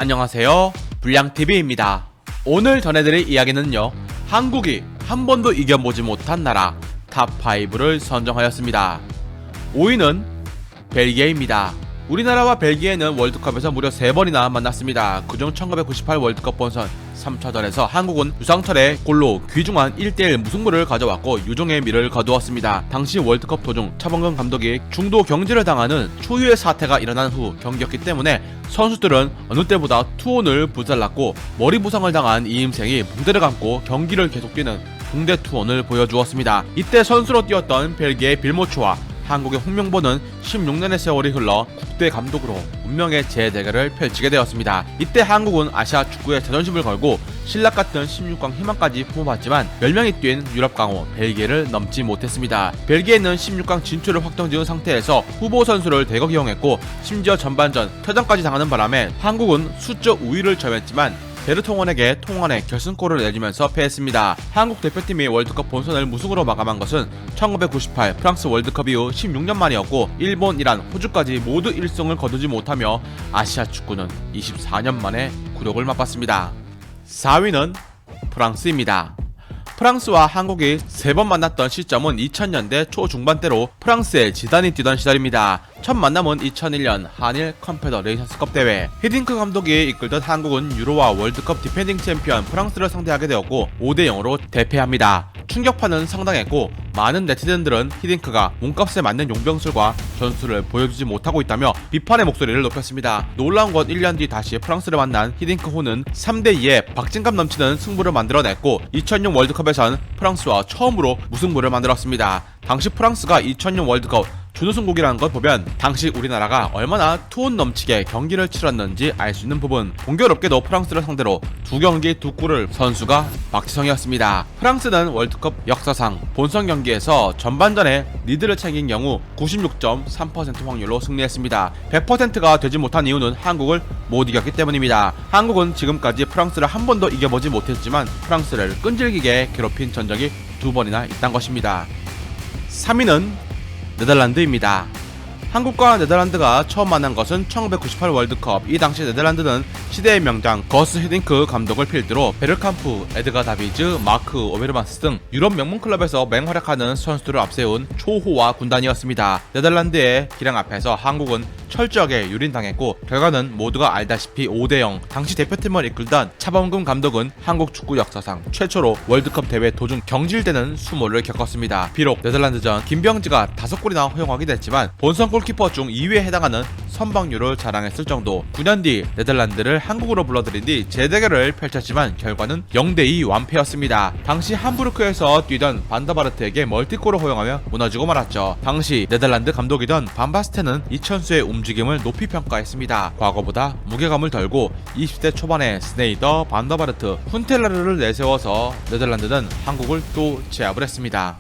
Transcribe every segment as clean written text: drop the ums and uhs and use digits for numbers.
안녕하세요, 불량TV입니다. 오늘 전해드릴 이야기는요, 한국이 한 번도 이겨보지 못한 나라 탑5를 선정하였습니다. 5위는 벨기에입니다. 우리나라와 벨기에는 월드컵에서 무려 3번이나 만났습니다. 그중 1998 월드컵 본선 3차전에서 한국은 유상철의 골로 귀중한 1대1 무승부를 가져왔고 유종의 미를 거두었습니다. 당시 월드컵 도중 차범근 감독이 중도 경질을 당하는 초유의 사태가 일어난 후 경기였기 때문에 선수들은 어느 때보다 투혼을 불살랐고 머리 부상을 당한 이임생이 무대를 감고 경기를 계속 뛰는 붕대 투혼을 보여주었습니다. 이때 선수로 뛰었던 벨기에 빌모츠와 한국의 홍명보는 16년의 세월이 흘러 국대 감독으로 운명의 재대결을 펼치게 되었습니다. 이때 한국은 아시아 축구에 자존심을 걸고 신락 같은 16강 희망까지 품어봤지만 10명이 뛴 유럽 강호 벨기에를 넘지 못했습니다. 벨기에는 16강 진출을 확정지은 상태에서 후보 선수를 대거 기용했고 심지어 전반전 퇴장까지 당하는 바람에 한국은 수적 우위를 점했지만 베르통원에게 통원의 결승골을 내주면서 패했습니다. 한국 대표팀이 월드컵 본선을 무승으로 마감한 것은 1998 프랑스 월드컵 이후 16년 만이었고 일본, 이란, 호주까지 모두 1승을 거두지 못하며 아시아 축구는 24년 만에 굴욕을 맛봤습니다. 4위는 프랑스입니다. 프랑스와 한국이 3번 만났던 시점은 2000년대 초중반대로 프랑스의 지단이 뛰던 시절입니다. 첫 만남은 2001년 한일 컨페더레이션스컵 대회. 히딩크 감독이 이끌던 한국은 유로와 월드컵 디펜딩 챔피언 프랑스를 상대하게 되었고 5대0으로 대패합니다. 충격파는 상당했고 많은 네티즌들은 히딩크가 몸값에 맞는 용병술과 전술을 보여주지 못하고 있다며 비판의 목소리를 높였습니다. 놀라운 건 1년 뒤 다시 프랑스를 만난 히딩크호는 3대2의 박진감 넘치는 승부를 만들어냈고 2006 월드컵에선 프랑스와 처음으로 무승부를 만들었습니다. 당시 프랑스가 2006 월드컵 준우승국이라는 걸 보면 당시 우리나라가 얼마나 투혼 넘치게 경기를 치렀는지 알 수 있는 부분. 공교롭게도 프랑스를 상대로 2경기 2골을 선수가 박지성이었습니다. 프랑스는 월드컵 역사상 본선 경기에서 전반전에 리드를 챙긴 경우 96.3% 확률로 승리했습니다. 100%가 되지 못한 이유는 한국을 못 이겼기 때문입니다. 한국은 지금까지 프랑스를 한 번도 이겨보지 못했지만 프랑스를 끈질기게 괴롭힌 전적이 2번이나 있단 것입니다. 3위는 네덜란드입니다. 한국과 네덜란드가 처음 만난 것은 1998 월드컵. 이 당시 네덜란드는 시대의 명장 거스 히딩크 감독을 필두로 베르캄프, 에드가 다비즈, 마크 오베르만스 등 유럽 명문 클럽에서 맹활약하는 선수들을 앞세운 초호화 군단이었습니다. 네덜란드의 기량 앞에서 한국은 철저하게 유린당했고 결과는 모두가 알다시피 5대0. 당시 대표팀을 이끌던 차범근 감독은 한국 축구 역사상 최초로 월드컵 대회 도중 경질되는 수모를 겪었습니다. 비록 네덜란드전 김병지가 5골이나 허용하게 됐지만 본선 골키퍼 중 2위에 해당하는 선방률을 자랑했을 정도. 9년 뒤 네덜란드를 한국으로 불러들인 뒤 재대결을 펼쳤지만 결과는 0대2 완패였습니다. 당시 함부르크에서 뛰던 반더바르트에게 멀티골을 허용하며 무너지고 말았죠. 당시 네덜란드 감독이던 반바스텐은 이천수의 움직임을 높이 평가했습니다. 과거보다 무게감을 덜고 20대 초반에 스네이더, 반더바르트, 훈텔라르를 내세워서 네덜란드는 한국을 또 제압을 했습니다.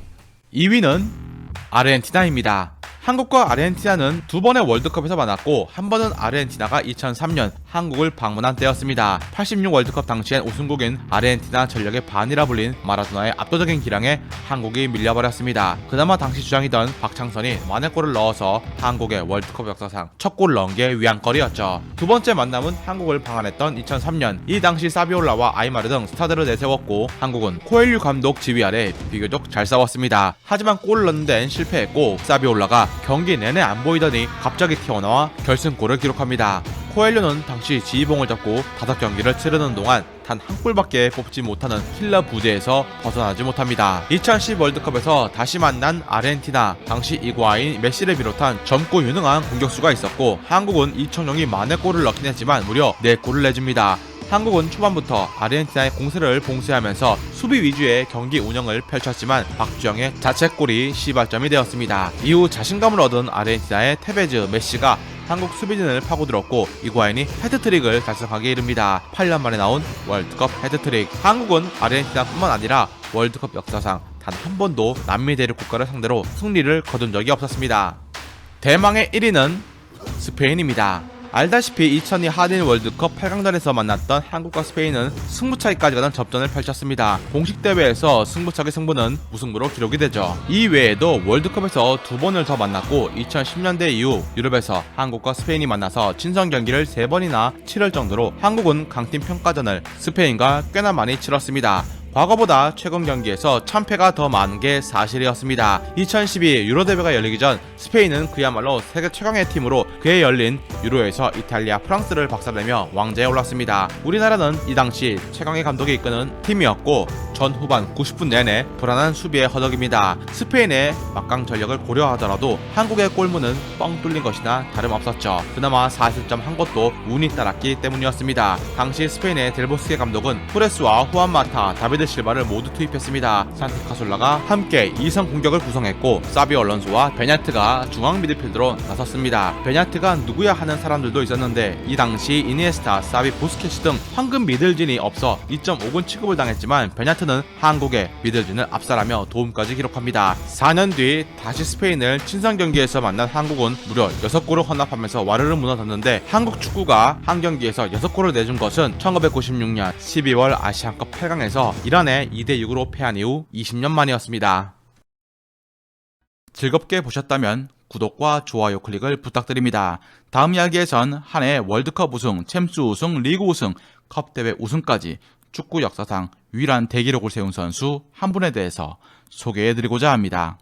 2위는 아르헨티나입니다. 한국과 아르헨티나는 2번의 월드컵에서 만났고 한 번은 아르헨티나가 2003년 한국을 방문한 때였습니다. 86 월드컵 당시엔 우승국인 아르헨티나 전력의 반이라 불린 마라도나의 압도적인 기량에 한국이 밀려버렸습니다. 그나마 당시 주장이던 박창선이 만회골을 넣어서 한국의 월드컵 역사상 첫 골을 넣은 게 위안거리였죠. 두 번째 만남은 한국을 방한했던 2003년. 이 당시 사비올라와 아이마르 등 스타들을 내세웠고 한국은 코엘류 감독 지휘 아래 비교적 잘 싸웠습니다. 하지만 골을 넣는 데는 실패했고 사비올라가 경기 내내 안 보이더니 갑자기 튀어나와 결승골을 기록합니다. 코엘료는 당시 지휘봉을 잡고 5경기를 치르는 동안 단 한 골밖에 뽑지 못하는 킬러 부대에서 벗어나지 못합니다. 2010 월드컵에서 다시 만난 아르헨티나. 당시 이구아인, 메시를 비롯한 젊고 유능한 공격수가 있었고 한국은 이청용이 만회골을 넣긴 했지만 무려 4골을 내줍니다. 한국은 초반부터 아르헨티나의 공세를 봉쇄하면서 수비 위주의 경기 운영을 펼쳤지만 박주영의 자책골이 시발점이 되었습니다. 이후 자신감을 얻은 아르헨티나의 테베즈, 메시가 한국 수비진을 파고들었고 이구아인이 헤드트릭을 달성하게 이릅니다. 8년 만에 나온 월드컵 헤드트릭. 한국은 아르헨티나뿐만 아니라 월드컵 역사상 단 한 번도 남미 대륙 국가를 상대로 승리를 거둔 적이 없었습니다. 대망의 1위는 스페인입니다. 알다시피 2002 한일 월드컵 8강전에서 만났던 한국과 스페인은 승부차기까지 가는 접전을 펼쳤습니다. 공식 대회에서 승부차기 승부는 무승부로 기록이 되죠. 이 외에도 월드컵에서 두 번을 더 만났고 2010년대 이후 유럽에서 한국과 스페인이 만나서 친선 경기를 3번이나 치를 정도로 한국은 강팀 평가전을 스페인과 꽤나 많이 치렀습니다. 과거보다 최근 경기에서 참패가 더 많은 게 사실이었습니다. 2012 유로 대회가 열리기 전 스페인은 그야말로 세계 최강의 팀으로 그해 열린 유로에서 이탈리아, 프랑스를 박살내며 왕좌에 올랐습니다. 우리나라는 이 당시 최강의 감독이 이끄는 팀이었고 전 후반 90분 내내 불안한 수비의 허덕입니다. 스페인의 막강 전력을 고려하더라도 한국의 골문은 뻥 뚫린 것이나 다름없었죠. 그나마 4실점 한 것도 운이 따랐기 때문이었습니다. 당시 스페인의 델보스케 감독은 토레스와 후안 마타, 다비드 실바를 모두 투입했습니다. 산티 카솔라가 함께 2선 공격을 구성했고 사비 얼론소와 베냐트가 중앙 미드필더로 나섰습니다. 베냐트가 누구야 하는 사람들도 있었는데 이 당시 이니에스타, 사비, 부스케츠 등 황금 미들진이 없어 2.5군 취급을 당했지만 베냐트는 한국의 미들진을 압살하며 도움까지 기록합니다. 4년 뒤 다시 스페인을 친선 경기에서 만난 한국은 무려 6골을 헌납하면서 와르르 무너졌는데 한국 축구가 한 경기에서 6골을 내준 것은 1996년 12월 아시안컵 8강에서 이란에 2대6으로 패한 이후 20년 만이었습니다. 즐겁게 보셨다면 구독과 좋아요 클릭을 부탁드립니다. 다음 이야기에선 한 해 월드컵 우승, 챔스 우승, 리그 우승, 컵대회 우승까지 축구 역사상 유일한 대기록을 세운 선수 한 분에 대해서 소개해드리고자 합니다.